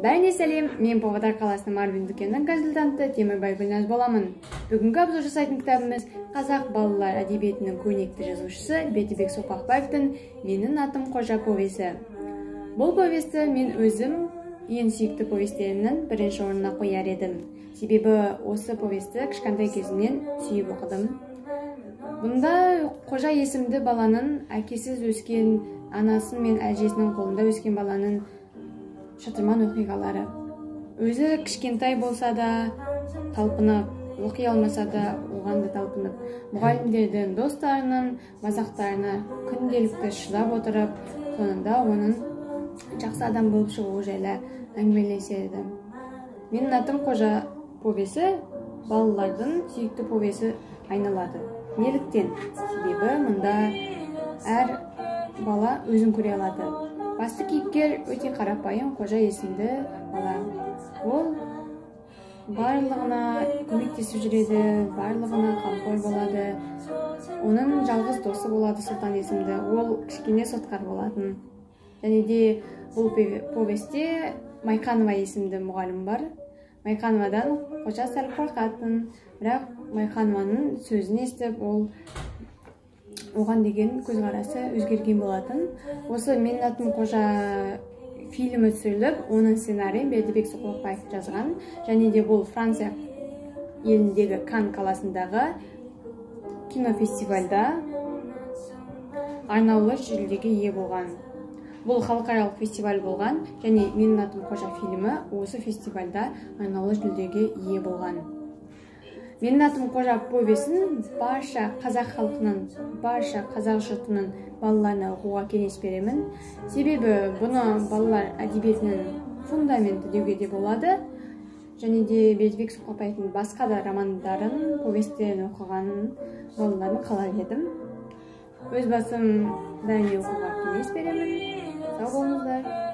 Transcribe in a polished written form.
Бәріне сәлем, мен Павлодар қаласының Марвин дүкенінің консультанты Темірбай Гүлназ боламын. Бүгінгі обзор жасайтын кітабымыз қазақ балалар әдебиетінің көрнекті жазушысы Бәйдібек Соқпақбаевтың «Менің атым Қожа» повесі. Бұл повесті мен өзім ең сүйікті повестерімнің бірінші орнына қояр едім. Себебі осы повесті кішкентай кезімнен сүйіп оқыдым. Бұнда Қожа есімді баланың әкесіз өскен, анасы мен әжесінің қолында өскен баланың шытырман оқиғалары. Өзі кішкентай болса да, талпынып, оқи алмаса да, оған да талпынып, мұғалімдердің, достарының мазақтарына күнделікті шыдап отырып, соңында оның жақсы адам болып шығуы жайлы әңгімелеседі. «Менің атым Қожа» повесі балалардың сүйікті повесі айналады. Неліктен? Себебі мұнда әр бала өзін көре алады. Басты кейіпкер өте қарапайым Қожа есімді бала. Ол барлығына көмектесіп жүреді, барлығына қамқор болады. Оның жалғыз досы болады Сұлтан есімді. Ол кішкене сотқар болатын. Және де бұл повесте Майқанова есімді мұғалім бар. Майқановадан Қожа сәл қорқатын, бірақ Майқанованың сөзін естіп, ол оған деген көзқарасы өзгерген болатын. Осы «Менің атым Қожа» фильмі түсіріліп, оның сценарийін Бәйдібек Соқпақбаев жазған, және де бұл Франция еліндегі Кан қаласындағы кинофестивальда арнаулы жүлдеге ие болған. Бұл халықаралық фестиваль болған, және «Менің атым Қожа» фильмі осы фестивальда арнаулы жүлдеге ие болған. «Менің атым Қожа» повесін барша қазақ халқының, барша қазақ жұртының балаларына оқуға кеңес беремін. Себебі бұны балалар әдебиетінің фундаменті деуге де болады. Және де Бәйдібек Соқпақбаевтың басқа да романдарын, повестерін оқығанын балаларын қалар едім. Өз басым бәріне оқуға кеңес беремін. Сау болыңыздар.